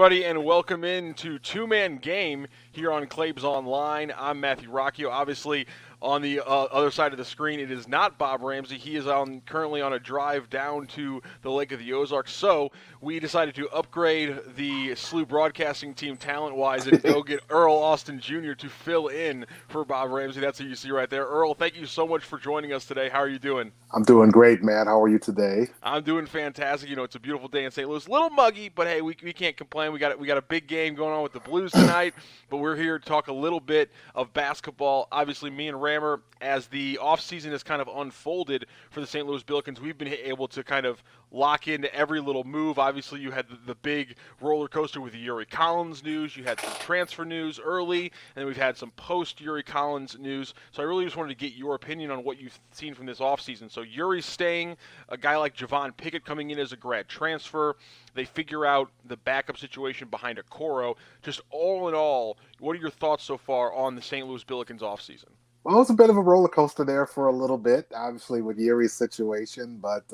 everybody, and welcome in to Two-Man Game here on Claibs Online. I'm Matthew Rocchio. Obviously, on the other side of the screen, it is not Bob Ramsey. He is currently on a drive down to the Lake of the Ozarks. So we decided to upgrade the SLU broadcasting team talent-wise and go get Earl Austin Jr. to fill in for Bob Ramsey. That's who you see right there. Earl, thank you so much for joining us today. How are you doing? I'm doing great, Matt. How are you today? I'm doing fantastic. You know, it's a beautiful day in St. Louis. A little muggy, but hey, we can't complain. We got a big game going on with the Blues tonight, but we're here to talk a little bit of basketball. Obviously, me and Rammer, as the offseason has kind of unfolded for the St. Louis Billikens, we've been able to kind of lock into every little move. Obviously, you had the big roller coaster with the Yuri Collins news. You had some transfer news early, and then we've had some post-Yuri Collins news. So I really just wanted to get your opinion on what you've seen from this offseason. So Yuri's staying, a guy like Javon Pickett coming in as a grad transfer. They figure out the backup situation behind Okoro. Just all in all, what are your thoughts so far on the St. Louis Billikens offseason? Well, it was a bit of a roller coaster there for a little bit, obviously with Yuri's situation, but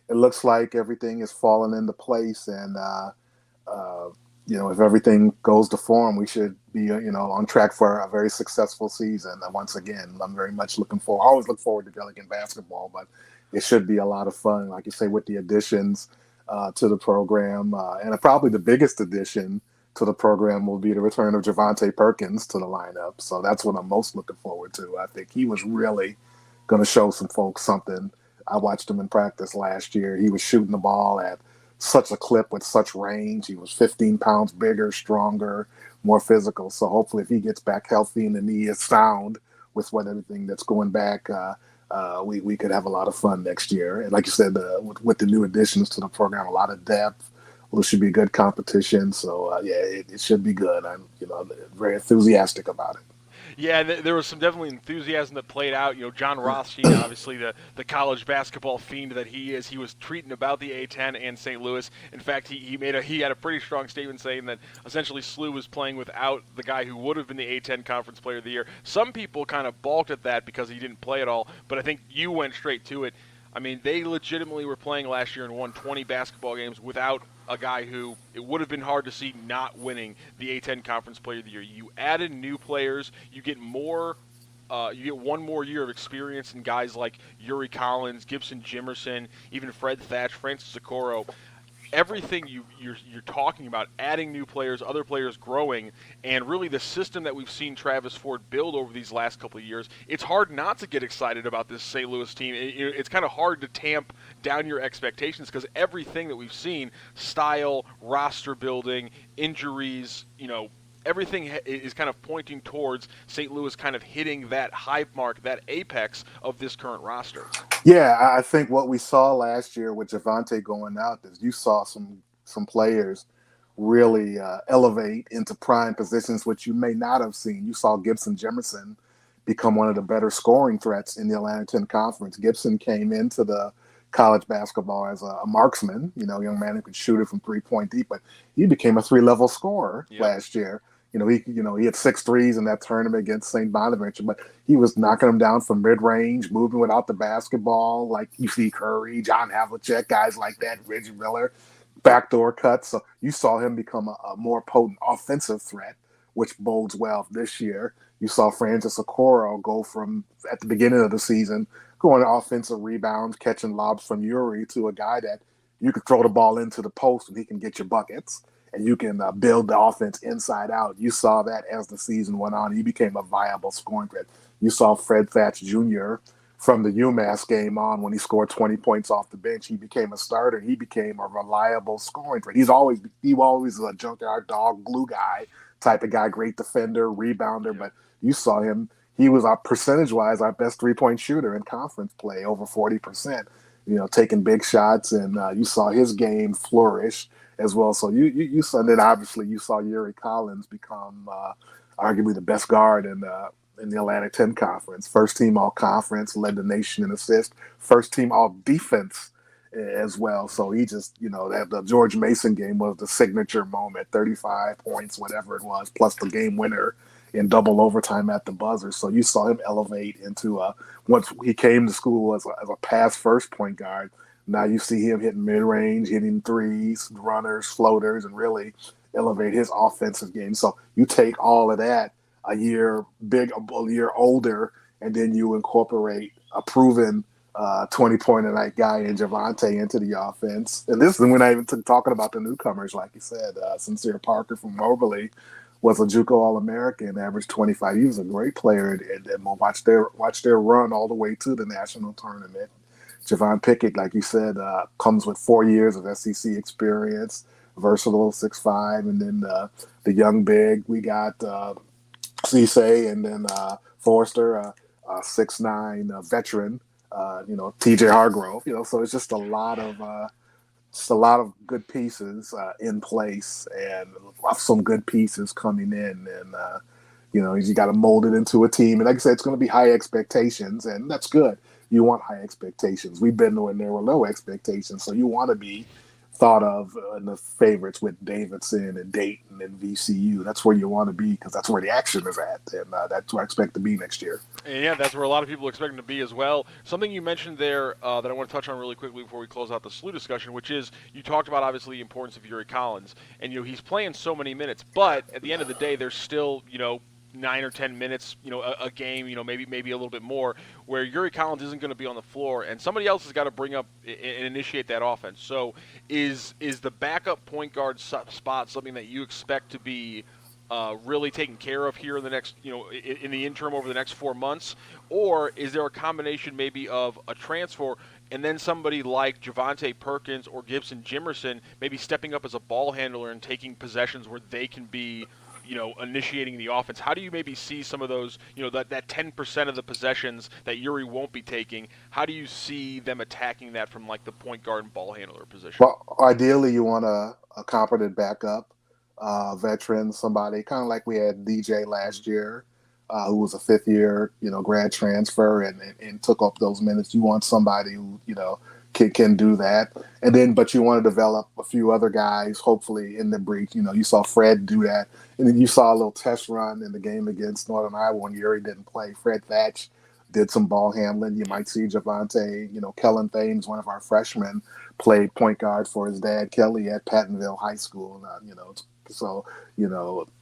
it looks like everything is falling into place, and if everything goes to form, we should be on track for a very successful season. And once again, I'm very much looking forward. I always look forward to Billiken basketball, but it should be a lot of fun, like you say, with the additions to the program, and probably the biggest addition to the program will be the return of Javonte Perkins to the lineup. So that's what I'm most looking forward to. I think he was really going to show some folks something. I watched him in practice last year. He was shooting the ball at such a clip with such range. He was 15 pounds bigger, stronger, more physical. So hopefully if he gets back healthy and the knee is sound with everything that's going back, we could have a lot of fun next year. And like you said, with the new additions to the program, a lot of depth. Well, it should be good competition. So, it should be good. I'm very enthusiastic about it. Yeah, there was some definitely enthusiasm that played out. You know, John Rothstein, obviously the college basketball fiend that he is, he was tweeting about the A-10 and St. Louis. In fact, he had a pretty strong statement saying that essentially SLU was playing without the guy who would have been the A-10 Conference Player of the Year. Some people kind of balked at that because he didn't play at all, but I think you went straight to it. I mean, they legitimately were playing last year and won 20 basketball games without a guy who it would have been hard to see not winning the A-10 Conference Player of the Year. You added new players. You get more. You get one more year of experience in guys like Yuri Collins, Gibson Jimerson, even Fred Thatch, Francis Okoro. Everything you're talking about, adding new players, other players growing, and really the system that we've seen Travis Ford build over these last couple of years, it's hard not to get excited about this St. Louis team. It's kind of hard to tamp down your expectations because everything that we've seen, style, roster building, injuries, everything is kind of pointing towards St. Louis kind of hitting that high mark, that apex of this current roster. Yeah, I think what we saw last year with Javonte going out is you saw some players really elevate into prime positions, which you may not have seen. You saw Gibson Jimerson become one of the better scoring threats in the Atlantic 10 Conference. Gibson came into the college basketball as a marksman, young man who could shoot it from 3-point deep, but he became a 3-level scorer last year. He had 6 threes in that tournament against St. Bonaventure, but he was knocking them down from mid-range, moving without the basketball, like you see Curry, John Havlicek, guys like that, Reggie Miller, backdoor cuts. So you saw him become a more potent offensive threat, which bodes well this year. You saw Francis Okoro go from, at the beginning of the season, going to offensive rebounds, catching lobs from Yuri, to a guy that you could throw the ball into the post and he can get your buckets. And you can build the offense inside out. You saw that as the season went on. He became a viable scoring threat. You saw Fred Thatch Jr. from the UMass game on when he scored 20 points off the bench. He became a starter. He became a reliable scoring threat. He always a junkyard dog, glue guy type of guy, great defender, rebounder. But you saw him. He was percentage-wise our best 3-point shooter in conference play, over 40%. Taking big shots, and you saw his game flourish as well. So you saw, and then obviously you saw Yuri Collins become arguably the best guard in the Atlantic 10 Conference. First team all conference, led the nation in assists. First team all defense as well. So he just, that the George Mason game was the signature moment, 35 points, whatever it was, plus the game winner in double overtime at the buzzer. So you saw him elevate into once he came to school as a pass first point guard. Now you see him hitting mid-range, hitting threes, runners, floaters, and really elevate his offensive game. So you take all of that a year older, and then you incorporate a proven 20-point-a-night guy in Javante into the offense. And this is we're not even talking about the newcomers, like you said. Sincere Parker from Moberly was a JUCO All-American, averaged 25. He was a great player, and we'll watch their run all the way to the national tournament. Javon Pickett, like you said, comes with 4 years of SEC experience, versatile, 6'5", and then the young big we got Cisse, and then Forrester, 6'9", veteran. TJ Hargrove. So it's just a lot of good pieces in place, and some good pieces coming in, and you got to mold it into a team. And like I said, it's going to be high expectations, and that's good. You want high expectations. We've been when there were low expectations, so you want to be thought of in the favorites with Davidson and Dayton and VCU. That's where you want to be, because that's where the action is at, and that's where I expect to be next year. And yeah, that's where a lot of people are expecting to be as well. Something you mentioned there that I want to touch on really quickly before we close out the SLU discussion, which is you talked about obviously the importance of Yuri Collins, and he's playing so many minutes, but at the end of the day, there's still 9 or 10 minutes, a game, maybe a little bit more, where Yuri Collins isn't going to be on the floor, and somebody else has got to bring up and initiate that offense. So, is the backup point guard spot something that you expect to be really taken care of here in the next, in the interim over the next 4 months, or is there a combination maybe of a transfer and then somebody like Javante Perkins or Gibson Jimerson maybe stepping up as a ball handler and taking possessions where they can be initiating the offense? How do you maybe see some of those, that 10% of the possessions that Yuri won't be taking? How do you see them attacking that from like the point guard and ball handler position? Well, ideally, you want a competent backup, veteran, somebody kind of like we had DJ last year, who was a fifth-year, grad transfer and took up those minutes. You want somebody who, can do that. And then, but you want to develop a few other guys, hopefully in the breach. You saw Fred do that. And then you saw a little test run in the game against Northern Iowa when Yuri didn't play. Fred Thatch did some ball handling. You might see Javante, Kellen Thames, one of our freshmen, played point guard for his dad, Kelly, at Pattonville High School. So,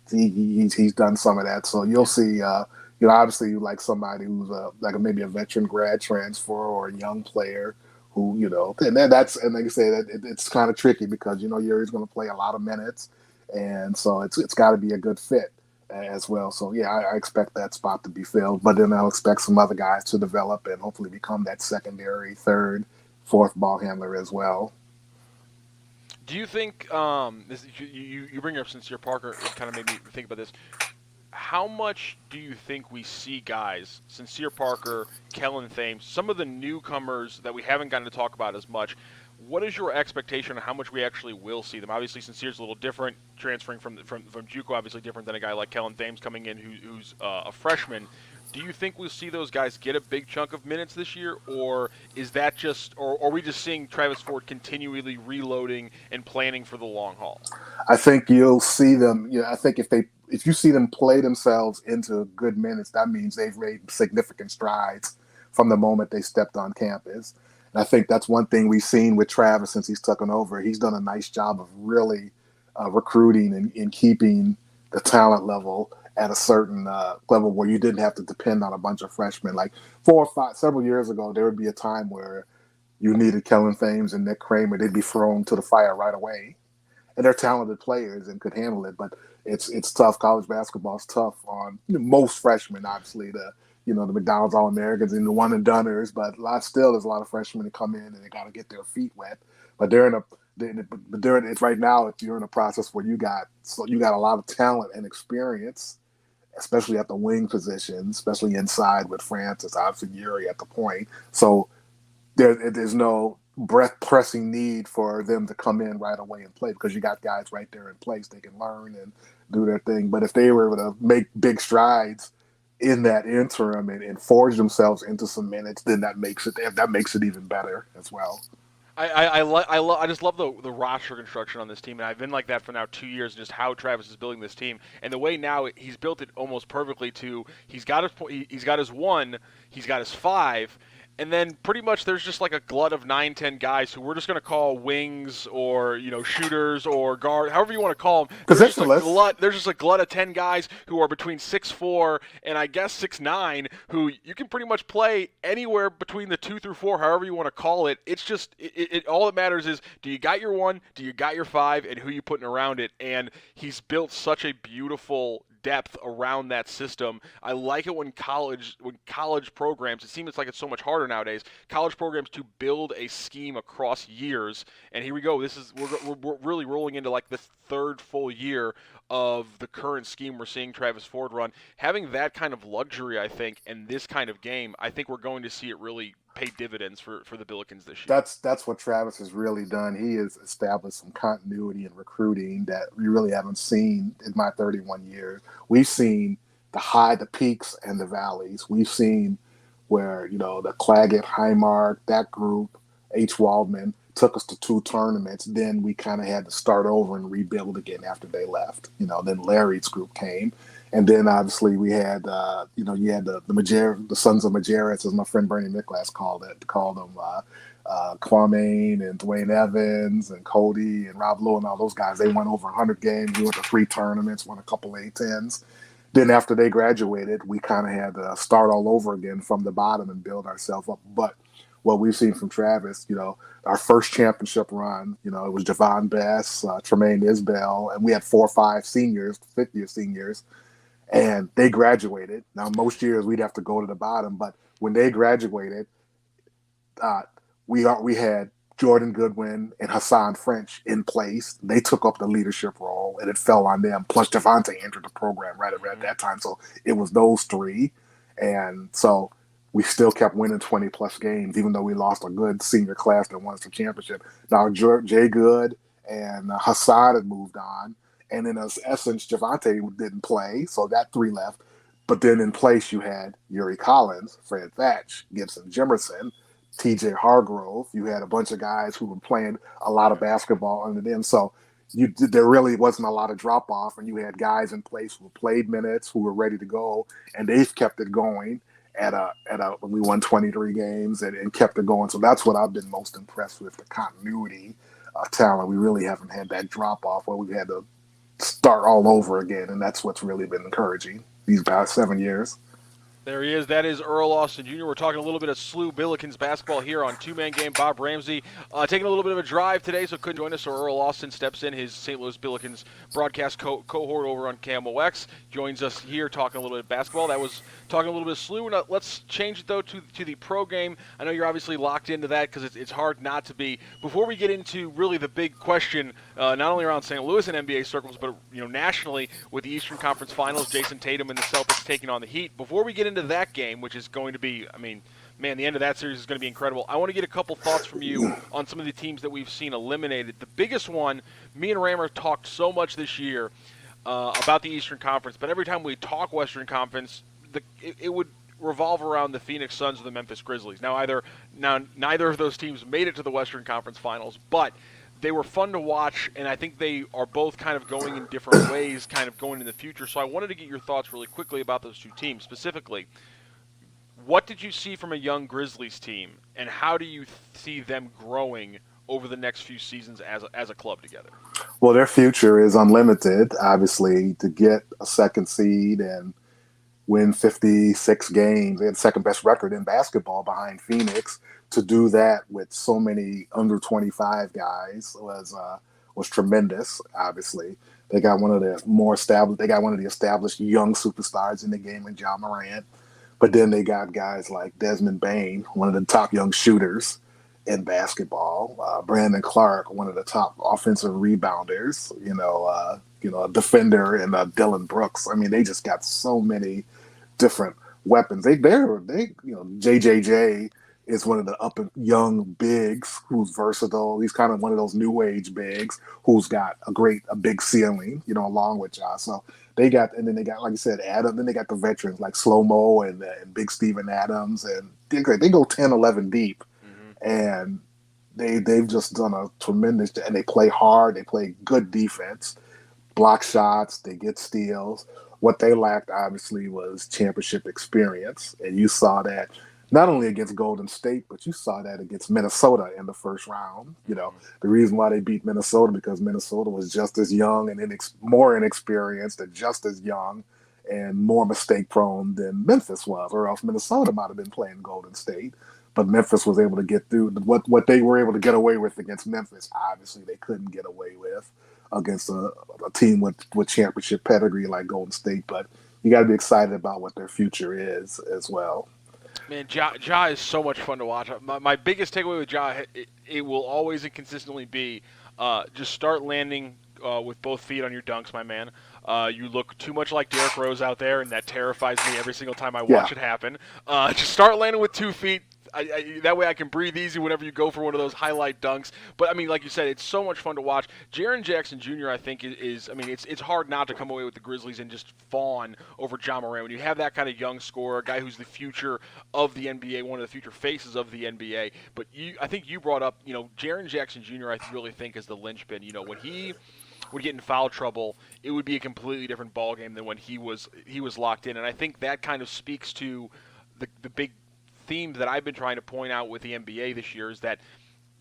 he's done some of that. So you'll see, obviously you like somebody who's maybe a veteran grad transfer or a young player who, and like I say, it's kind of tricky because, Yuri's going to play a lot of minutes. And so it's got to be a good fit as well. So, yeah, I expect that spot to be filled. But then I'll expect some other guys to develop and hopefully become that secondary, third, fourth ball handler as well. Do you think you bring up Sincere Parker? It kind of made me think about this. How much do you think we see guys, Sincere Parker, Kellen Thames, some of the newcomers that we haven't gotten to talk about as much? What is your expectation on how much we actually will see them? Obviously, Sincere's a little different, transferring from JUCO, obviously different than a guy like Kellen Thames coming in who's a freshman. Do you think we'll see those guys get a big chunk of minutes this year, or is that or are we just seeing Travis Ford continually reloading and planning for the long haul? I think you'll see them. I think if you see them play themselves into good minutes, that means they've made significant strides from the moment they stepped on campus. And I think that's one thing we've seen with Travis since he's taken over. He's done a nice job of really recruiting and keeping the talent level at a certain level where you didn't have to depend on a bunch of freshmen. Like several years ago, there would be a time where you needed Kellen Thames and Nick Kramer. They'd be thrown to the fire right away. And they're talented players and could handle it. But it's tough. College basketball is tough on most freshmen, obviously, the McDonald's All-Americans and the one-and-doners. But there's a lot of freshmen that come in and they got to get their feet wet. But it's right now, if you're in a process where you got a lot of talent and experience, especially at the wing position, especially inside with Francis, obviously Yuri at the point. So there's no pressing need for them to come in right away and play because you got guys right there in place. They can learn and do their thing. But if they were able to make big strides in that interim and forge themselves into some minutes, then that makes it even better as well. I just love the roster construction on this team, and I've been like that for now 2 years. Just how Travis is building this team, and the way now he's built it almost perfectly. He's got his one, he's got his five, And then pretty much there's just like a glut of 9, 10 guys who we're just going to call wings or, shooters or guard, however you want to call them. There's just a Positionless. glut. There's just a glut of 10 guys who are between 6'4" and I guess 6'9", who you can pretty much play anywhere between the 2 through 4, however you want to call it. It's just all that matters is, do you got your 1, do you got your 5, and who you putting around it. And he's built such a beautiful depth around that system. I like it when college programs, it seems like it's so much harder nowadays, college programs to build a scheme across years. And here we go. We're really rolling into like the third full year of the current scheme we're seeing Travis Ford run. Having that kind of luxury, I think, and this kind of game, I think we're going to see it really pay dividends for the Billikens this year. That's what Travis has really done. He has established some continuity in recruiting that we really haven't seen in my 31 years. We've seen the peaks and the valleys. We've seen where, the Claggett, Highmark, that group, H. Waldman, took us to 2 tournaments. Then we kind of had to start over and rebuild again after they left. Then Larry's group came. And then obviously we had, you had the Sons of Majerus, as my friend Bernie Miklas called them, Kwame and Dwayne Evans and Cody and Rob Lowe and all those guys. They won over 100 games. We went to 3 tournaments, won a couple A10s. Then after they graduated, we kind of had to start all over again from the bottom and build ourselves up. But what we've seen from Travis, our first championship run, it was Javon Bess, Tremaine Isbell, and we had 4 or 5 seniors, fifth-year seniors, and they graduated. Now, most years we'd have to go to the bottom, but when they graduated, we had Jordan Goodwin and Hassan French in place. They took up the leadership role, and it fell on them. Plus, Javante entered the program right around that time, so it was those 3. And so we still kept winning 20-plus games, even though we lost a good senior class that won us the championship. Now, Jay Good and Hassan had moved on. And in essence, Javante didn't play, so that 3 left. But then in place, you had Yuri Collins, Fred Thatch, Gibson Jimerson, TJ Hargrove. You had a bunch of guys who were playing a lot of basketball under them. So there really wasn't a lot of drop-off, and you had guys in place who played minutes, who were ready to go, and they've kept it going when we won 23 games and kept it going. So that's what I've been most impressed with, the continuity of talent. We really haven't had that drop-off where we've had to start all over again, and that's what's really been encouraging these past 7 years. There he is. That is Earl Austin Jr. We're talking a little bit of SLU Billikens basketball here on Two-Man Game. Bob Ramsey taking a little bit of a drive today, so couldn't join us. So Earl Austin steps in, his St. Louis Billikens broadcast cohort over on KMOX. Joins us here talking a little bit of basketball. That was talking a little bit of SLU. Now, let's change it, though, to the pro game. I know you're obviously locked into that because it's hard not to be. Before we get into really the big question, not only around St. Louis and NBA circles, but nationally with the Eastern Conference Finals, Jason Tatum and the Celtics taking on the Heat. Before we get into that game, which is going to be, man, the end of that series is going to be incredible. I want to get a couple thoughts from you on some of the teams that we've seen eliminated. The biggest one, me and Rammer talked so much this year about the Eastern Conference, but every time we talk Western Conference, it would revolve around the Phoenix Suns or the Memphis Grizzlies. Now, neither of those teams made it to the Western Conference Finals, but they were fun to watch, and I think they are both kind of going in different ways, kind of going in the future. So I wanted to get your thoughts really quickly about those 2 teams. Specifically, what did you see from a young Grizzlies team, and how do you see them growing over the next few seasons as a club together? Well, their future is unlimited, obviously, to get a 2nd seed and win 56 games. They had the 2nd best record in basketball behind Phoenix. To do that with so many under 25 guys was tremendous. Obviously, they got one of the established young superstars in the game in Ja Morant. But then they got guys like Desmond Bane, one of the top young shooters in basketball. Brandon Clark, one of the top offensive rebounders. A defender, and Dylan Brooks. They just got so many different weapons. JJJ is one of the up and young bigs who's versatile. He's kind of one of those new age bigs who's got a big ceiling, along with Ja. So they got, like you said, Adam. Then they got the veterans like Slow Mo and Big Steven Adams, and they go 10, 11 deep, and they've just done a tremendous. And they play hard. They play good defense, block shots. They get steals. What they lacked, obviously, was championship experience, and you saw that. not only against Golden State, but you saw that against Minnesota in the first round. The reason why they beat Minnesota because Minnesota was just as young and more inexperienced and just as young and more mistake prone than Memphis was, or else Minnesota might have been playing Golden State. But Memphis was able to get through what they were able to get away with against Memphis. Obviously, they couldn't get away with against a team with championship pedigree like Golden State. But you got to be excited about what their future is as well. Man, Ja is so much fun to watch. My biggest takeaway with Ja, it will always and consistently be just start landing with both feet on your dunks, my man. You look too much like Derrick Rose out there, and that terrifies me every single time I watch it happen. Just start landing with 2 feet. That way I can breathe easy whenever you go for one of those highlight dunks. But, I mean, like you said, it's so much fun to watch. Jaren Jackson Jr., I think, it's hard not to come away with the Grizzlies and just fawn over Ja Morant. When you have that kind of young scorer, a guy who's the future of the NBA, one of the future faces of the NBA. But I think you brought up, Jaren Jackson Jr., I really think, is the linchpin. When he would get in foul trouble, it would be a completely different ballgame than when he was locked in. And I think that kind of speaks to the big theme that I've been trying to point out with the NBA this year is that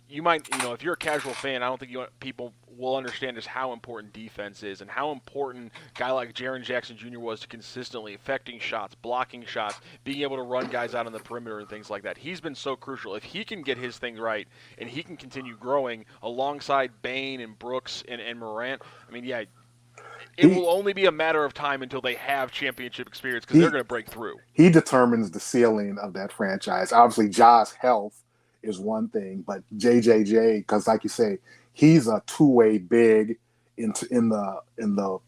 you might, if you're a casual fan, I don't think people will understand just how important defense is and how important a guy like Jaren Jackson Jr. was to consistently affecting shots, blocking shots, being able to run guys out on the perimeter and things like that. He's been so crucial. If he can get his thing right and he can continue growing alongside Bane and Brooks and Morant, it will only be a matter of time until they have championship experience because they're going to break through. He determines the ceiling of that franchise. Obviously, Ja's health is one thing, but JJJ, because like you say, he's a two-way big in the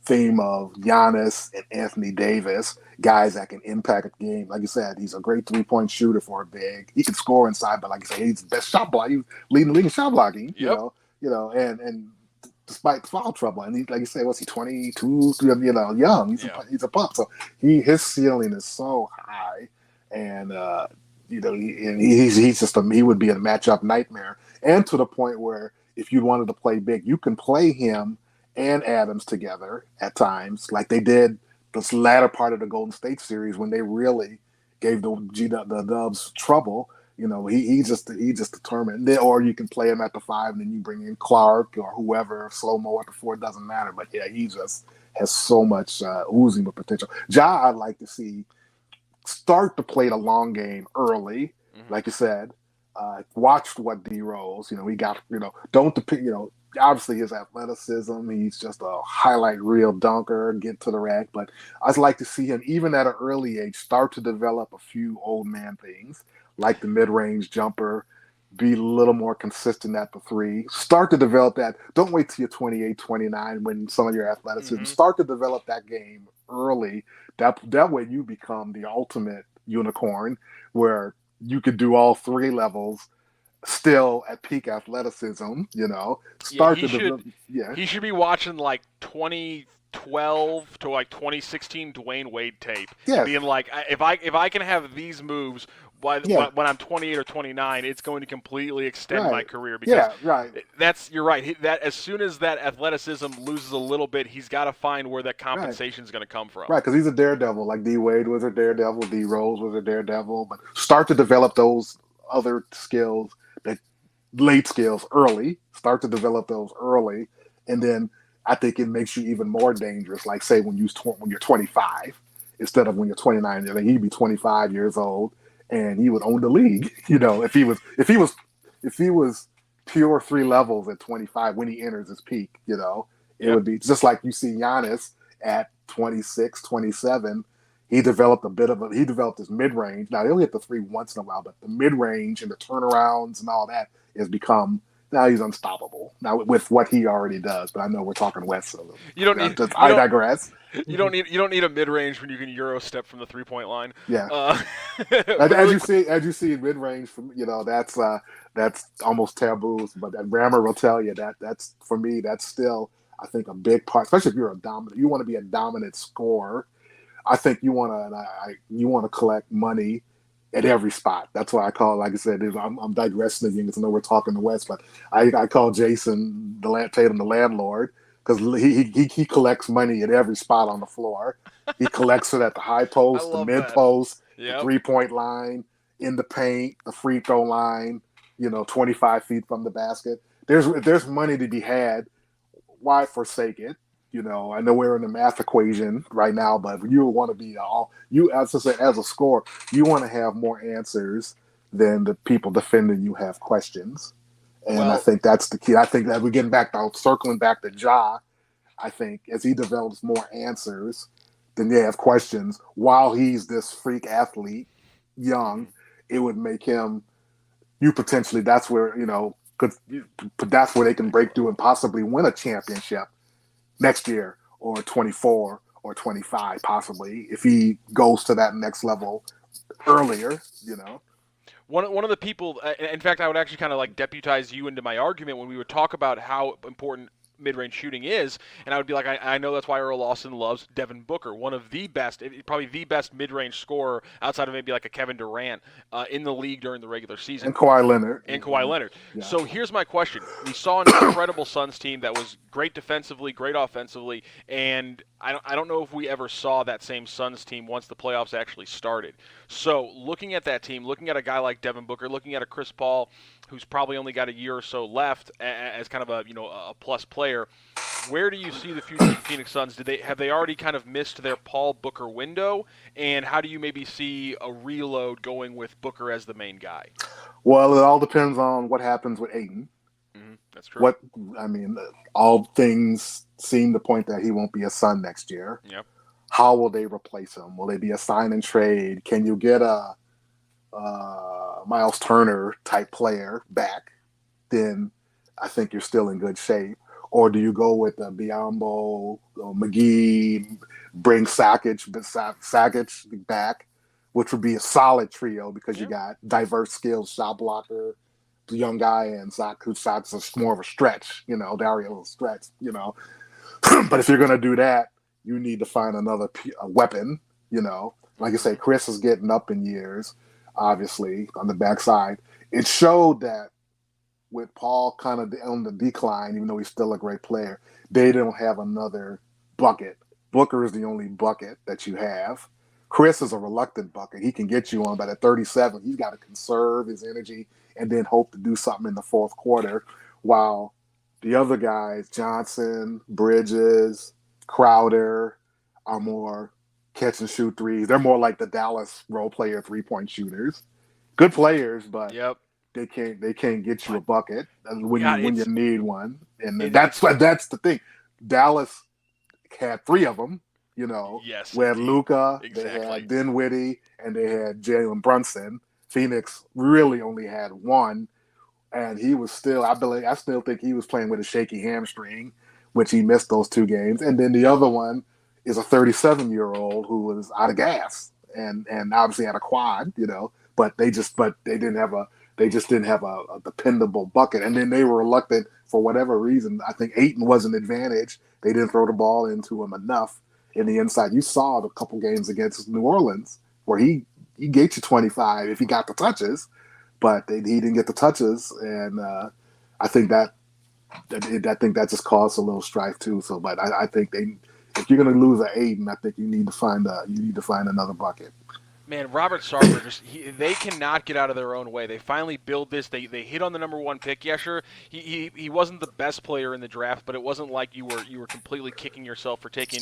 theme of Giannis and Anthony Davis, guys that can impact a game. Like you said, he's a great three-point shooter for a big. He can score inside, but like you say, he's the best shot blocker. He's leading the league in shot blocking. And despite foul trouble, and like you say, what's he 22? Young. He's a pup, so his ceiling is so high, and he would be a matchup nightmare, and to the point where if you wanted to play big, you can play him and Adams together at times, like they did this latter part of the Golden State series when they really gave the Dubs trouble. He just determined. Or you can play him at the 5, and then you bring in Clark or whoever, slow-mo at the 4. It doesn't matter. But yeah, he just has so much oozing with potential. Ja, I'd like to see start to play the long game early, like you said. Watched what D Rose. He got. Don't depend. Obviously his athleticism. He's just a highlight reel dunker. Get to the rack. But I'd like to see him even at an early age start to develop a few old man things, like the mid-range jumper, be a little more consistent at the 3. Start to develop that. Don't wait till you're 28, 29 when some of your athleticism. Start to develop that game early. That way you become the ultimate unicorn where you could do all 3 levels still at peak athleticism, He should be watching like 2012 to like 2016 Dwayne Wade tape. Yeah. Being like, if I can have these moves when I'm 28 or 29, it's going to completely extend my career. Because you're right. That as soon as that athleticism loses a little bit, he's got to find where that compensation is going to come from. Right, because he's a daredevil. Like D Wade was a daredevil, D Rose was a daredevil. But start to develop those other skills, that late skills early. Start to develop those early, and then I think it makes you even more dangerous. Like say when you're 25 instead of when you're 29. He'd be 25 years old. And he would own the league, if he was pure 3 levels at 25 when he enters his peak, it would be just like you see Giannis at 26, 27. He developed his mid-range. Now he'll hit the 3 once in a while, but the mid-range and the turnarounds and all that has become. Now he's unstoppable. Now with what he already does, but I know we're talking West. So I digress. You don't need a mid range when you can Euro step from the 3-point line. Yeah. As you see mid range from that's almost taboo. But that Rammer will tell you that's for me that's still I think a big part, especially if you're a dominant. You want to be a dominant scorer. I think you want to collect money at every spot. That's why I call, like I said, I'm digressing again because I know we're talking the West, but I call Jason Tatum the landlord because he collects money at every spot on the floor. He collects it at the high post, the mid post, the Yep. 3-point line, in the paint, the free throw line, 25 feet from the basket. If there's money to be had, why forsake it? I know we're in the math equation right now, but you want to be as a scorer, you want to have more answers than the people defending you have questions. And I Well, think that's the key. I think that we're getting circling back to Ja. I think as he develops more answers than they have questions, while he's this freak athlete, young, it would make him. Potentially, that's where that's where they can break through and possibly win a championship next year or 24 or 25, possibly if he goes to that next level earlier. one of the people, in fact, I would actually kind of like deputize you into my argument when we would talk about how important mid-range shooting is, and I would be like, I know that's why Earl Austin loves Devin Booker, one of the best, probably the best mid-range scorer outside of maybe like a Kevin Durant in the league during the regular season. And Kawhi Leonard. And Kawhi Leonard. Yeah. So here's my question. We saw an incredible Suns team that was great defensively, great offensively, and I don't know if we ever saw that same Suns team once the playoffs actually started. So looking at that team, looking at a guy like Devin Booker, looking at a Chris Paul who's probably only got a year or so left as kind of a plus player, where do you see the future of the Phoenix Suns? Have they already kind of missed their Paul Booker window? And how do you maybe see a reload going with Booker as the main guy? Well, it all depends on what happens with Ayton. That's true. All things seem to point that he won't be a Sun next year. Yep. How will they replace him? Will they be a sign and trade? Can you get a Miles Turner type player back? Then I think you're still in good shape. Or do you go with Biyombo, McGee, bring Sakic back, which would be a solid trio because you got diverse skills, shot blocker, the young guy, and Zach, who's more of a stretch, Dario's a stretch, But if you're going to do that, you need to find another weapon, Like I say, Chris is getting up in years, obviously, on the backside. It showed that with Paul kind of on the decline, even though he's still a great player, they don't have another bucket. Booker is the only bucket that you have. Chris is a reluctant bucket. He can get you on, but at 37, he's got to conserve his energy and then hope to do something in the fourth quarter, while the other guys, Johnson, Bridges, Crowder, are more catch and shoot threes. They're more like the Dallas role player 3-point shooters. Good players, but they can't get you a bucket when you need one. And that's the thing. Dallas had 3 of them. Yes, we had Luka, exactly. They had Dinwiddie, and they had Jalen Brunson. Phoenix really only had 1, and he was still, I still think he was playing with a shaky hamstring, which he missed those 2 games. And then the other one is a 37-year-old who was out of gas and obviously had a quad, but they just didn't have a dependable bucket. And then they were reluctant for whatever reason. I think Ayton was an advantage. They didn't throw the ball into him enough in the inside. You saw the couple games against New Orleans where he gets you 25 if he got the touches, but he didn't get the touches, and I think that just caused a little strife too. So, but I think if you're going to lose an Aiden, I think you need to find another bucket. Man, Robert Sarver, they cannot get out of their own way. They finally build this. They hit on the number 1 pick. Yeah, sure, he wasn't the best player in the draft, but it wasn't like you were completely kicking yourself for taking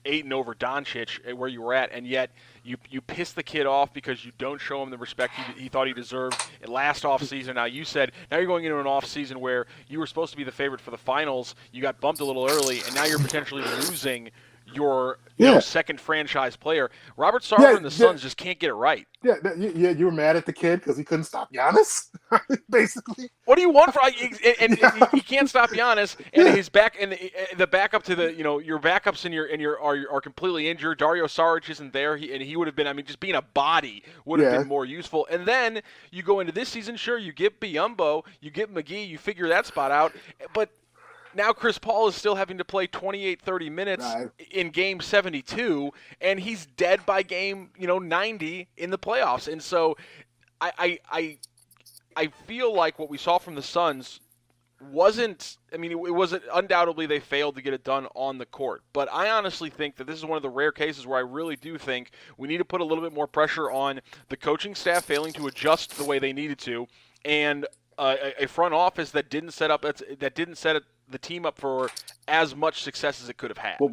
Ayton over Doncic where you were at, and yet you piss the kid off because you don't show him the respect he thought he deserved last offseason. Now you said now you're going into an offseason where you were supposed to be the favorite for the finals. You got bumped a little early, and now you're potentially losing your second franchise player. Robert Sarver and the Suns just can't get it right. You were mad at the kid because he couldn't stop Giannis, basically. What do you want and he can't stop Giannis, and his back and the backup to your backups are completely injured. Dario Saric isn't there, he would have been. Just being a body would have been more useful. And then you go into this season, sure, you get Biyombo, you get McGee, you figure that spot out, but now Chris Paul is still having to play 28, 30 minutes in game 72, and he's dead by game 90 in the playoffs. And so I feel like what we saw from the Suns wasn't. I mean, it wasn't undoubtedly they failed to get it done on the court. But I honestly think that this is one of the rare cases where I really do think we need to put a little bit more pressure on the coaching staff failing to adjust the way they needed to, and a front office that didn't set the team up for as much success as it could have had. Well,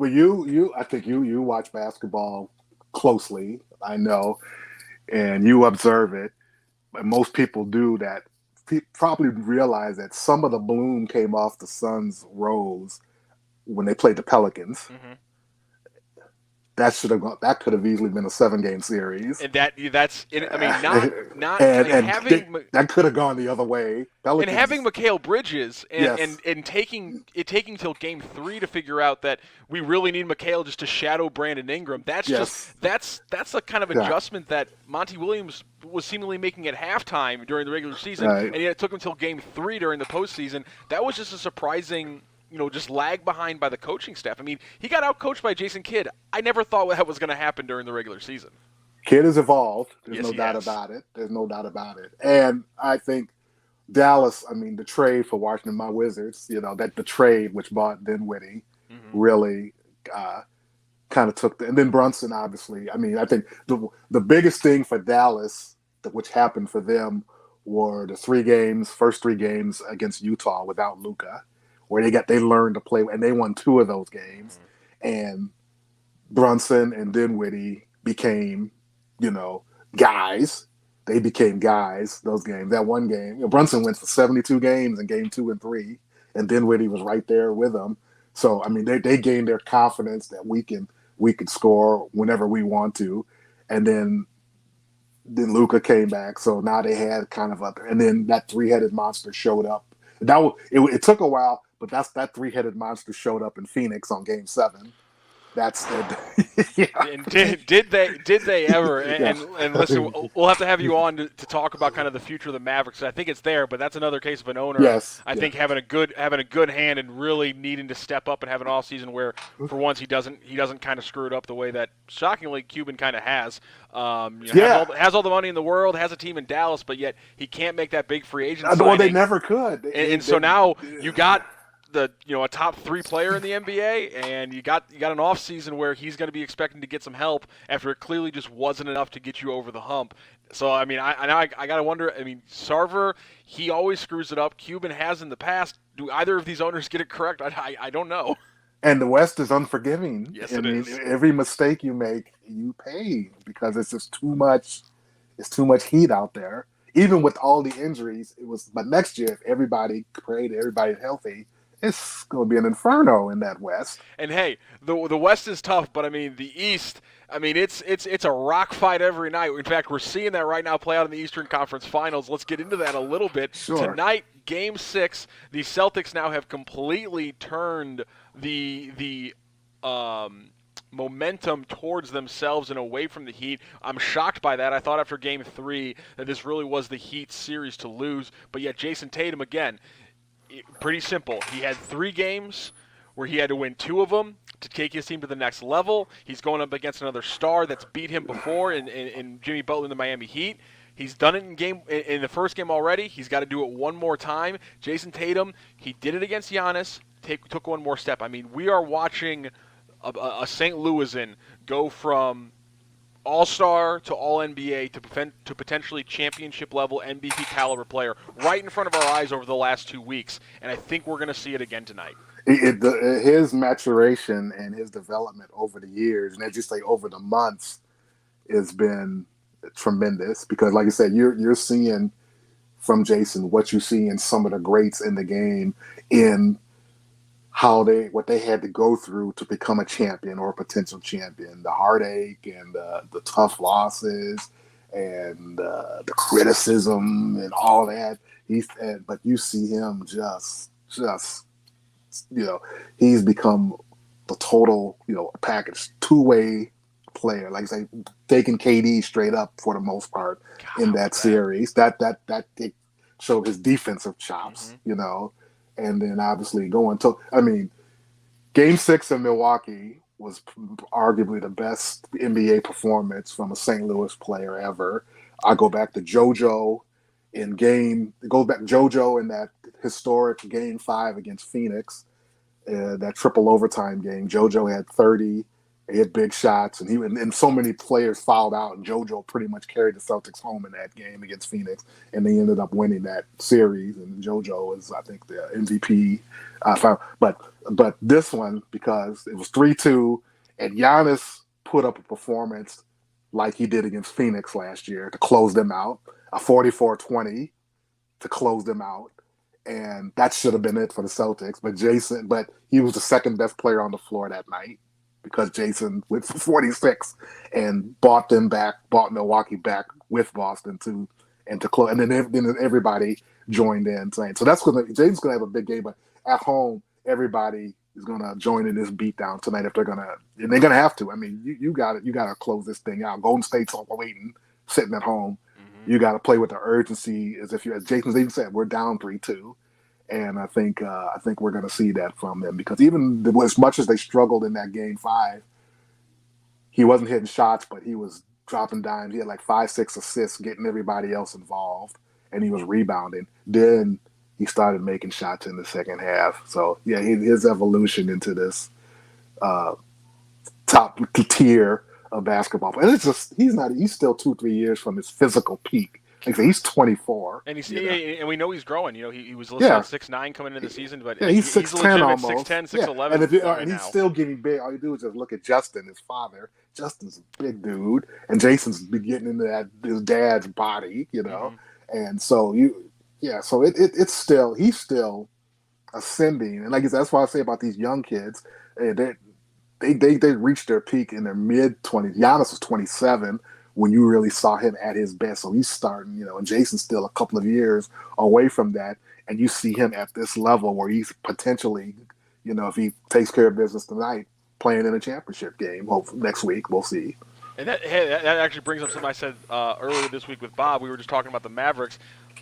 I think you watch basketball closely. I know, and you observe it. And most people do that. Probably realize that some of the bloom came off the Suns' rose when they played the Pelicans. Mm-hmm. That could have easily been a 7-game series. And that's I mean not and having that could have gone the other way. Pelicans, and having Mikal Bridges and taking till game 3 to figure out that we really need Mikal just to shadow Brandon Ingram. That's that's a kind of adjustment that Monty Williams was seemingly making at halftime during the regular season, and yet it took him until game 3 during the postseason. That was just a surprising, just lag behind by the coaching staff. I mean, he got outcoached by Jason Kidd. I never thought that was going to happen during the regular season. Kidd has evolved. There's no doubt about it. And I think Dallas, I mean, the trade for Washington, my Wizards, that the trade which bought Dinwiddie really kind of took and then Brunson, obviously. I mean, I think the biggest thing for Dallas, which happened for them, were the first three games against Utah without Luka, where they learned to play, and they won 2 of those games. And Brunson and Dinwiddie became, guys. They became guys those games. That one game, Brunson went for 72 games in game 2 and 3, and Dinwiddie was right there with them. So, I mean, they gained their confidence that we can score whenever we want to. And then Luka came back. So now they had kind of and then that 3-headed monster showed up. It took a while, but that 3-headed monster showed up in Phoenix on game 7. That's yeah. And did they ever? And listen, we'll have to have you on to talk about kind of the future of the Mavericks. I think it's there, but that's another case of an owner. Yes, I think having a good hand and really needing to step up and have an off season where for once he doesn't kind of screw it up the way that shockingly Cuban kind of has. Has all the money in the world, has a team in Dallas, but yet he can't make that big free agent signing. Well, they never could. So now you got a top 3 player in the NBA, and you got an off season where he's going to be expecting to get some help after it clearly just wasn't enough to get you over the hump. So I mean, I got to wonder. I mean, Sarver, he always screws it up. Cuban has in the past. Do either of these owners get it correct? I don't know. And the West is unforgiving. Yes, it is. Every mistake you make, you pay, because it's just too much. It's too much heat out there. Even with all the injuries, But next year, if everybody prayed, everybody healthy, it's going to be an inferno in that West. And hey, the West is tough, but I mean the East. I mean it's a rock fight every night. In fact, we're seeing that right now play out in the Eastern Conference Finals. Let's get into that a little bit. Sure. Tonight, Game 6. The Celtics now have completely turned the momentum towards themselves and away from the Heat. I'm shocked by that. I thought after Game 3 that this really was the Heat series to lose, but yet Jason Tatum again. Pretty simple. He had 3 games where he had to win 2 of them to take his team to the next level. He's going up against another star that's beat him before in Jimmy Butler in the Miami Heat. He's done it in the first game already. He's got to do it one more time. Jason Tatum, he did it against Giannis, took one more step. I mean, we are watching a St. Louisan go from all-star to all-NBA to potentially championship-level MVP caliber player right in front of our eyes over the last 2 weeks, and I think we're going to see it again tonight. His maturation and his development over the years, and as you say, over the months, has been tremendous because, like I said, you're seeing from Jason what you see in some of the greats in the game in what they had to go through to become a champion or a potential champion, the heartache and the tough losses and the criticism and all that. But you see him just he's become the total package, 2-way player. Like I say, taking KD straight up for the most part in that series. That it showed his defensive chops, And then obviously Game 6 in Milwaukee was arguably the best NBA performance from a St. Louis player ever. I go back to JoJo it goes back JoJo in that historic Game 5 against Phoenix, that triple overtime game. JoJo had 30. He had big shots, and so many players fouled out, and JoJo pretty much carried the Celtics home in that game against Phoenix, and they ended up winning that series. And JoJo was, I think, the MVP. But this one, because it was 3-2, and Giannis put up a performance like he did against Phoenix last year to close them out, a 44-20 to close them out. And that should have been it for the Celtics. But he was the second best player on the floor that night, because Jason went for 46 and brought Milwaukee back with Boston to close. And then everybody joined in saying, so Jason's gonna have a big game, but at home, everybody is gonna join in this beatdown tonight they're gonna have to. I mean, you gotta close this thing out. Golden State's all waiting, sitting at home. You got to play with the urgency, as Jason's even said, we're down 3-2, and I think we're going to see that from them, because even as much as they struggled in that Game 5, he wasn't hitting shots, but he was dropping dimes. He had like 5-6 assists, getting everybody else involved, and he was rebounding. Then he started making shots in the second half. So yeah, his evolution into this top tier of basketball. And it's just he's still 2-3 years from his physical peak. Like I said, he's 24. And and we know he's growing. He was listed at 6'9" coming into the season, but he's 6'10" almost. 6'10", 6'11". Yeah. And he's still getting big. All you do is just look at Justin, his father. Justin's a big dude, and Jason's getting into his dad's body, And so he's still ascending. And like I said, that's why I say about these young kids, they reached their peak in their mid-20s. Giannis was 27 when you really saw him at his best. So he's starting, and Jason's still a couple of years away from that. And you see him at this level where he's potentially, if he takes care of business tonight, playing in a championship game. Hopefully next week, we'll see. And that actually brings up something I said earlier this week with Bob. We were just talking about the Mavericks.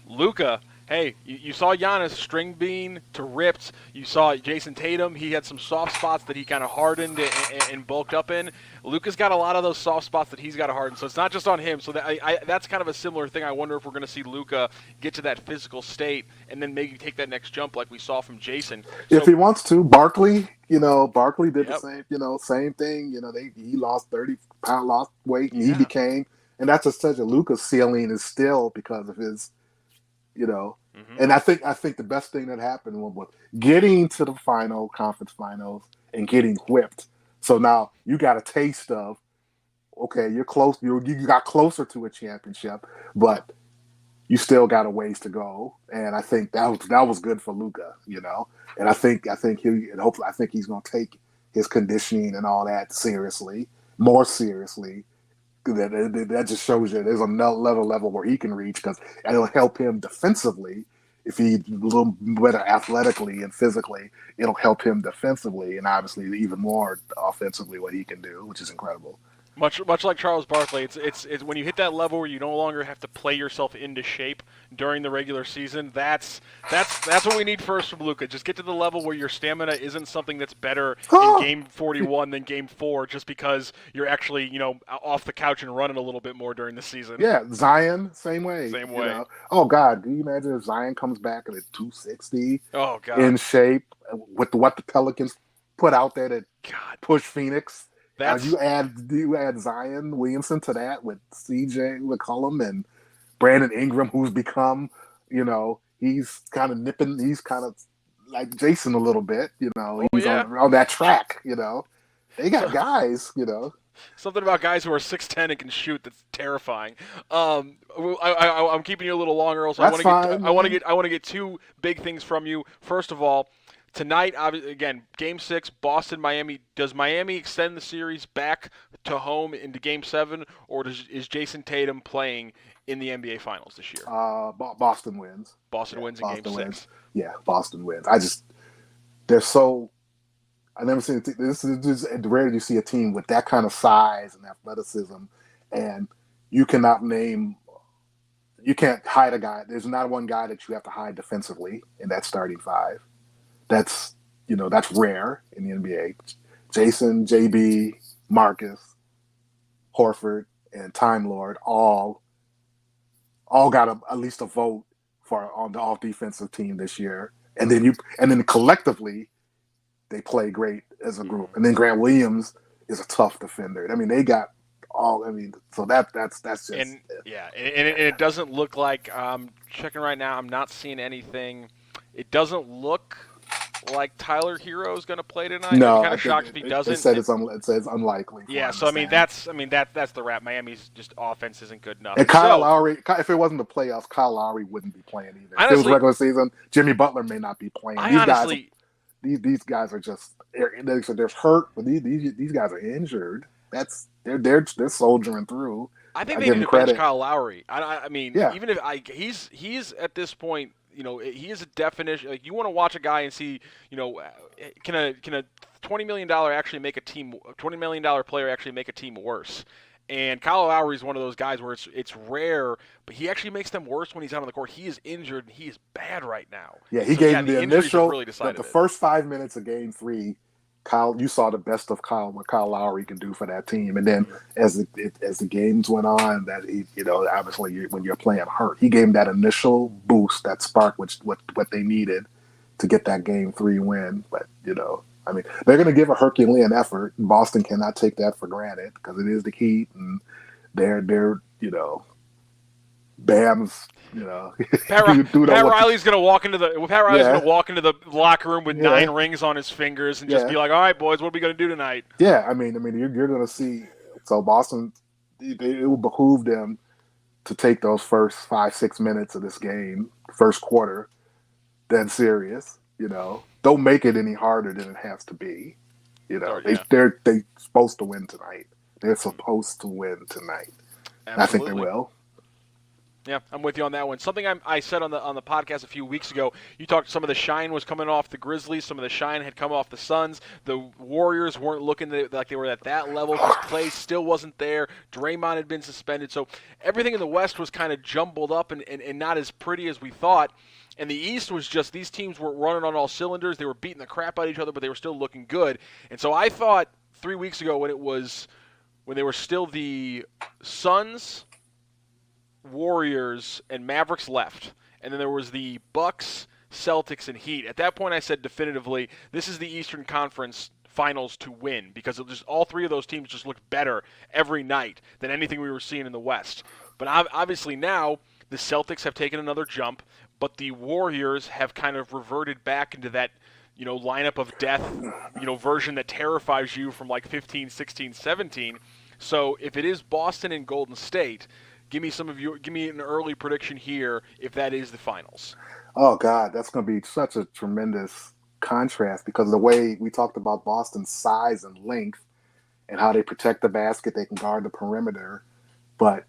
Luka, hey, you saw Giannis string bean to ripped. You saw Jason Tatum. He had some soft spots that he kind of hardened and bulked up in. Luka's got a lot of those soft spots that he's got to harden. So it's not just on him. So that's kind of a similar thing. I wonder if we're going to see Luka get to that physical state and then maybe take that next jump like we saw from Jason. If he wants to. Barkley did the same thing. He lost 30-pound lost weight, and he became, and that's such a Luka's ceiling is still because of his, And I think the best thing that happened was getting to the conference finals and getting whipped. So now you got a taste of, okay, you're close. You got closer to a championship, but you still got a ways to go. And I think that was good for Luka, And I think he's going to take his conditioning and all that more seriously. That just shows you there's another level where he can reach, because it'll help him defensively. If he's a little better athletically and physically, it'll help him defensively, and obviously even more offensively what he can do, which is incredible. Much like Charles Barkley, it's when you hit that level where you no longer have to play yourself into shape during the regular season. That's what we need first from Luka. Just get to the level where your stamina isn't something that's better in Game 41 than Game 4, just because you're actually off the couch and running a little bit more during the season. Yeah, Zion, same way. Oh God, do you imagine if Zion comes back at 260? Oh God, in shape with what the Pelicans put out there to push Phoenix. You add Zion Williamson to that with CJ McCollum and Brandon Ingram, who's become, he's kind of nipping. He's kind of like Jason a little bit, he's on that track. They got guys, Something about guys who are 6'10" and can shoot that's terrifying. I'm keeping you a little long, Earl. So I want to get two big things from you. First of all, tonight, again, Game 6, Boston-Miami. Does Miami extend the series back to home into Game 7, or is Jason Tatum playing in the NBA Finals this year? Boston wins. Boston wins in Game 6. Yeah, Boston wins. I've never seen this is rare to see a team with that kind of size and athleticism, and you can't hide a guy. There's not one guy that you have to hide defensively in that starting five. That's rare in the NBA. Jason, JB, Marcus, Horford, and Time Lord all all got at least a vote for on the all defensive team this year, and then collectively they play great as a group. And then Grant Williams is a tough defender. I mean, they got all. I mean, so that's just. And yeah, and it doesn't look like checking right now. I'm not seeing anything. It doesn't look like Tyler Hero is going to play tonight. No, I'm kind of shocked if he doesn't. It said it's unlikely. Yeah, so that's the wrap. Miami's just offense isn't good enough. And Kyle Lowry, if it wasn't the playoffs, Kyle Lowry wouldn't be playing either. Honestly, if it was regular season, Jimmy Butler may not be playing. These guys are just they're hurt, but these guys are injured. They're soldiering through. I think they need to bench Kyle Lowry. I mean, even if he's at this point, he is a definition. Like, you want to watch a guy and see, can a $20 million actually make a team? $20 million player actually make a team worse? And Kyle Lowry is one of those guys where it's rare, but he actually makes them worse when he's out on the court. He is injured and he is bad right now. Yeah, he gave the initial the first 5 minutes of Game 3. You saw the best of what Kyle Lowry can do for that team, and then as the games went on, that obviously when you're playing hurt, he gave him that initial boost, that spark, which what they needed to get that Game 3 win. But I mean, they're going to give a Herculean effort. Boston cannot take that for granted because it is the Heat, and they're Bam's. Pat Riley's gonna walk into the locker room with 9 rings on his fingers and just be like, "All right, boys, what are we gonna do tonight?" Yeah, I mean, you're gonna see. So Boston, it will behoove them to take those first 5-6 minutes of this game, first quarter, dead serious. Don't make it any harder than it has to be. They're supposed to win tonight. They're supposed to win tonight. I think they will. Yeah, I'm with you on that one. Something I said on the podcast a few weeks ago, you talked some of the shine was coming off the Grizzlies, some of the shine had come off the Suns. The Warriors weren't looking like they were at that level because Klay still wasn't there. Draymond had been suspended. So everything in the West was kind of jumbled up and not as pretty as we thought. And the East was just these teams were running on all cylinders. They were beating the crap out of each other, but they were still looking good. And so I thought 3 weeks ago when they were still the Suns, Warriors, and Mavericks left, and then there was the Bucks, Celtics, and Heat. At that point, I said definitively, this is the Eastern Conference Finals to win because all 3 of those teams just looked better every night than anything we were seeing in the West. But obviously now the Celtics have taken another jump, but the Warriors have kind of reverted back into that lineup of death, version that terrifies you from like 15, 16, 17. So if it is Boston and Golden State, give me an early prediction here if that is the finals. Oh God, that's going to be such a tremendous contrast because of the way we talked about Boston's size and length and how they protect the basket, they can guard the perimeter, but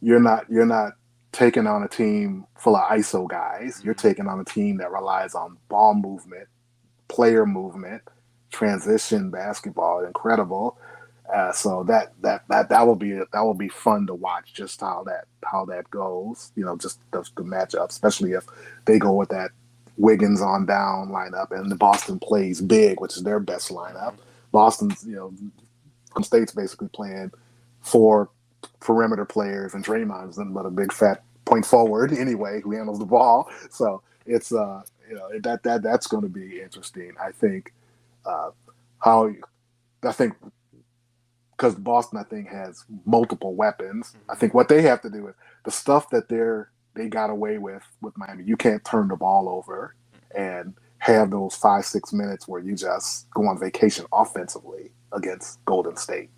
you're not taking on a team full of ISO guys. You're taking on a team that relies on ball movement, player movement, transition basketball, incredible. So that will be fun to watch, just how that goes. Just the matchup, especially if they go with that Wiggins on down lineup, and the Boston plays big, which is their best lineup. Boston's State's basically playing 4 perimeter players, and Draymond's nothing but a big fat point forward anyway who handles the ball. So it's that's going to be interesting. I think because Boston, I think, has multiple weapons. I think what they have to do is the stuff that they got away with Miami. You can't turn the ball over and have those 5-6 minutes where you just go on vacation offensively against Golden State.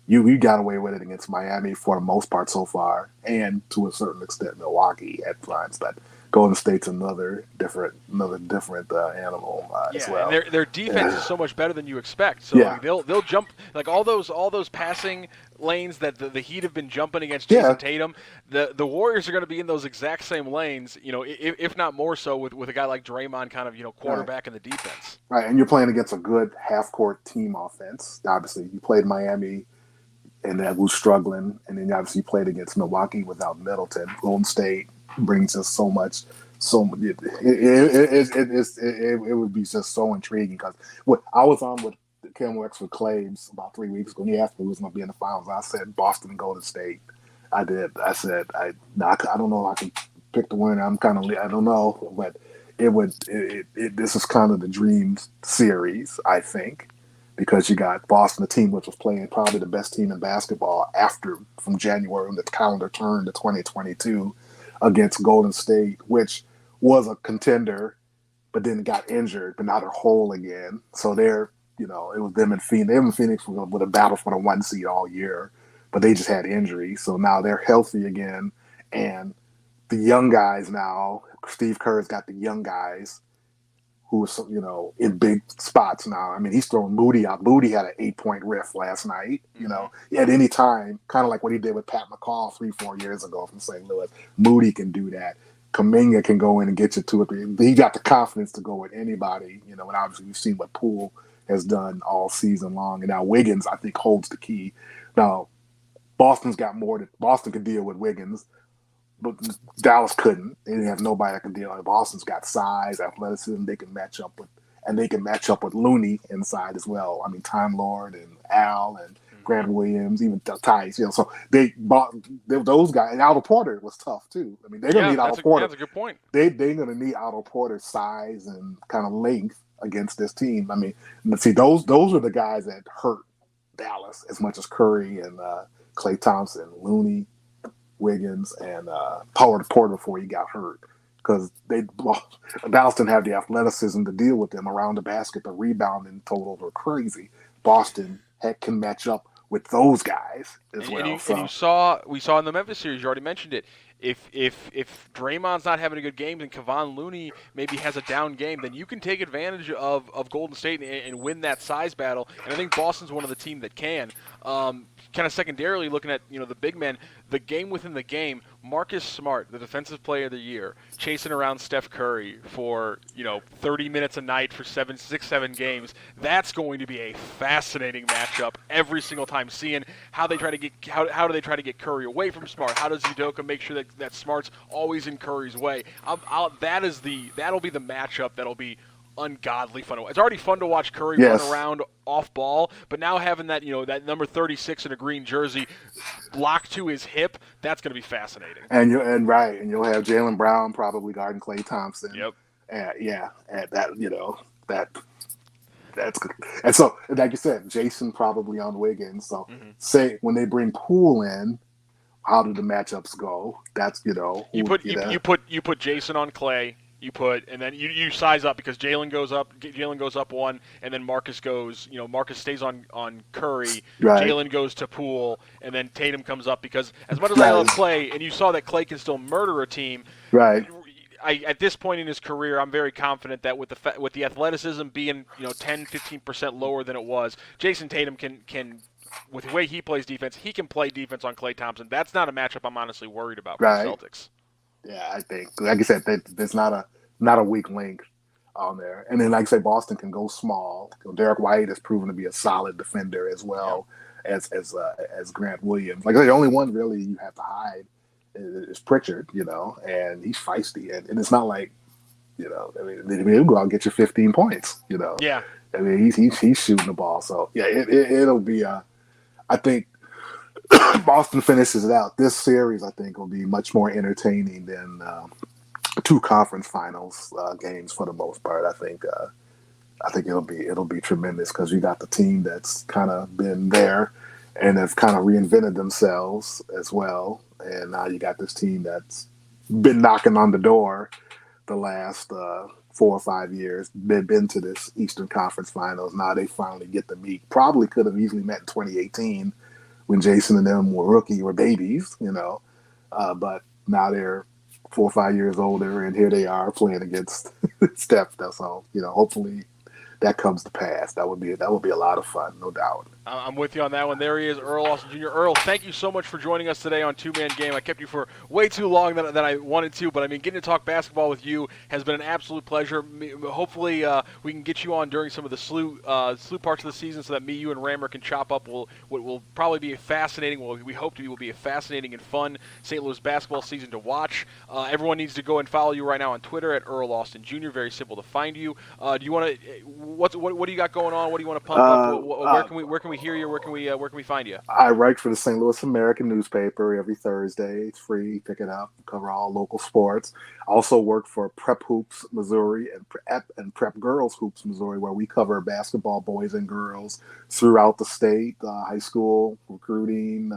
You got away with it against Miami for the most part so far, and to a certain extent Milwaukee at times. But Golden State's another different animal as well. And their defense is so much better than you expect. So they'll jump like all those passing lanes that the Heat have been jumping against Jason Tatum. The Warriors are going to be in those exact same lanes, if not more so with a guy like Draymond kind of quarterback in the defense. Right, and you're playing against a good half-court team offense. Obviously, you played Miami, and that was struggling, and then obviously you played against Milwaukee without Middleton. Golden State brings us so much. It would be just so intriguing because I was on with Kim Wexford Claves about 3 weeks ago, and he asked me who was going to be in the finals. I said Boston and Golden State. I did. I said I don't know if I can pick the winner. I'm kind of I don't know, but this is kind of the dream series, I think, because you got Boston, the team which was playing probably the best team in basketball after from January when the calendar turned to 2022 against Golden State, which was a contender, but then got injured, but now they're whole again. So they're it was them and Phoenix. They were in Phoenix with a battle for the 1 seed all year, but they just had injuries. So now they're healthy again, and the young guys now. Steve Kerr's got the young guys who are in big spots now. I mean, he's throwing Moody out. Moody had an 8-point riff last night. At any time, kind of like what he did with Pat McCall 3-4 years ago from St. Louis. Moody can do that. Kuminga can go in and get you 2 or 3. He got the confidence to go with anybody. And obviously we've seen what Poole has done all season long, and now Wiggins I think holds the key. Now Boston's got more. Boston could deal with Wiggins. But Dallas couldn't. They didn't have nobody that could deal with it. Boston's got size, athleticism. They can match up with, and they can match up with Looney inside as well. I mean, Time Lord and Al and Grant Williams, even Tice. So they bought those guys. And Otto Porter was tough too. I mean, they're gonna need Otto Porter. That's a good point. They're gonna need Otto Porter's size and kind of length against this team. I mean, let's see, those are the guys that hurt Dallas as much as Curry and Klay Thompson, Looney, Wiggins, and Howard Porter before he got hurt, because Dallas didn't have the athleticism to deal with them around the basket. The rebounding totals were crazy. Boston can match up with those guys as well. And we saw in the Memphis series, you already mentioned it. If Draymond's not having a good game and Kevon Looney maybe has a down game, then you can take advantage of Golden State and win that size battle. And I think Boston's one of the team that can. Kind of secondarily, looking at the big men, the game within the game, Marcus Smart, the defensive player of the year, chasing around Steph Curry for 30 minutes a night for 6-7 games. That's going to be a fascinating matchup every single time. Seeing how they try to get how do they try to get Curry away from Smart? How does Udoka make sure that Smart's always in Curry's way? That'll be the matchup that'll be ungodly fun. It's already fun to watch Curry run around off ball, but now having that that number 36 in a green jersey locked to his hip, that's going to be fascinating. And you'll have Jaylen Brown probably guarding Klay Thompson. Yep. And that's good. And so, like you said, Jason probably on Wiggins. So say when they bring Poole in, how do the matchups go? That's you put Jason on Klay. And then you size up, because Jalen goes up one, and then Marcus goes, Marcus stays on Curry, right. Jalen goes to Poole, and then Tatum comes up, because as much as I love Klay, and you saw that Klay can still murder a team, right. At this point in his career, I'm very confident that with the athleticism being 10-15% lower than it was, Jason Tatum can with the way he plays defense, he can play defense on Klay Thompson. That's not a matchup I'm honestly worried about for the Celtics. Yeah, I think, like I said, there's not a weak link on there. And then, like I said, Boston can go small. Derek White has proven to be a solid defender as well as Grant Williams. Like, the only one really you have to hide is Pritchard, and he's feisty. And it's not like, he'll go out and get you 15 points, Yeah. I mean, he's shooting the ball. So, yeah, it'll be, I think, Boston finishes it out. This series, I think, will be much more entertaining than 2 conference finals games for the most part. I think it'll be tremendous, because you got the team that's kind of been there and have kind of reinvented themselves as well, and now you got this team that's been knocking on the door the last 4 or 5 years. They've been to this Eastern Conference Finals. Now they finally get to meet. Probably could have easily met in 2018. When Jason and them were babies, but now they're 4 or 5 years older, and here they are playing against Steph. So, hopefully that comes to pass. That would be a lot of fun, no doubt. I'm with you on that one. There he is, Earl Austin Jr. Earl, thank you so much for joining us today on Two Man Game. I kept you for way too long than I wanted to, but getting to talk basketball with you has been an absolute pleasure. Hopefully, we can get you on during some of the SLU parts of the season, so that me, you, and Rammer can chop up what will probably be a fascinating. We hope will be a fascinating and fun St. Louis basketball season to watch. Everyone needs to go and follow you right now on Twitter at Earl Austin Jr. Very simple to find you. Do you want to? What do you got going on? What do you want to pump up? Where can we hear you? Where can we find you? I write for the St. Louis American newspaper every Thursday. It's free. Pick it up. Cover all local sports. I also work for Prep Hoops Missouri and Prep Girls Hoops Missouri, where we cover basketball, boys and girls throughout the state, high school recruiting,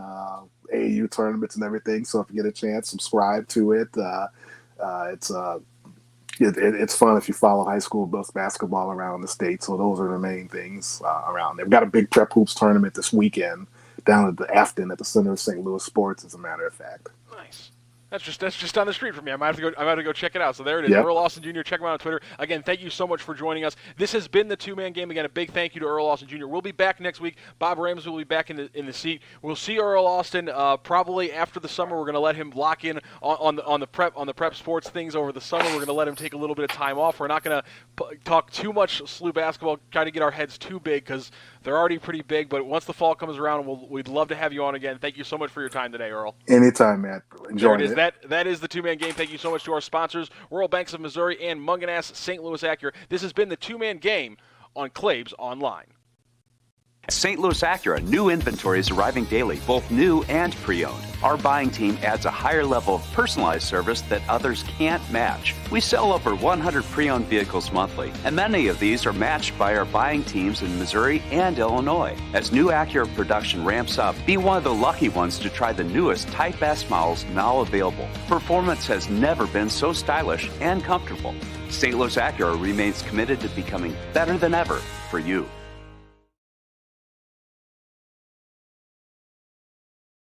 AAU tournaments and everything. So if you get a chance, subscribe to it. It's fun if you follow high school basketball around the state. So those are the main things around. They've got a big Prep Hoops tournament this weekend down at the Afton at the Center of St. Louis Sports, as a matter of fact. Nice. That's just down the street from me. I might have to go check it out. So there it is. Yep. Earl Austin Jr. Check him out on Twitter. Again, thank you so much for joining us. This has been the two-man game. Again, a big thank you to Earl Austin Jr. We'll be back next week. Bob Rams will be back in the seat. We'll see Earl Austin probably after the summer. We're going to let him lock in on the prep sports things over the summer. We're going to let him take a little bit of time off. We're not going to talk too much SLU basketball, try to get our heads too big because they're already pretty big. But once the fall comes around, we'd love to have you on again. Thank you so much for your time today, Earl. Anytime, Matt. Enjoy it. That is the two-man game. Thank you so much to our sponsors, Royal Banks of Missouri and Munganess St. Louis Acura. This has been the two-man game on Claves Online. St. Louis Acura, new inventory is arriving daily, both new and pre-owned. Our buying team adds a higher level of personalized service that others can't match. We sell over 100 pre-owned vehicles monthly, and many of these are matched by our buying teams in Missouri and Illinois. As new Acura production ramps up, be one of the lucky ones to try the newest Type S models now available. Performance has never been so stylish and comfortable. St. Louis Acura remains committed to becoming better than ever for you.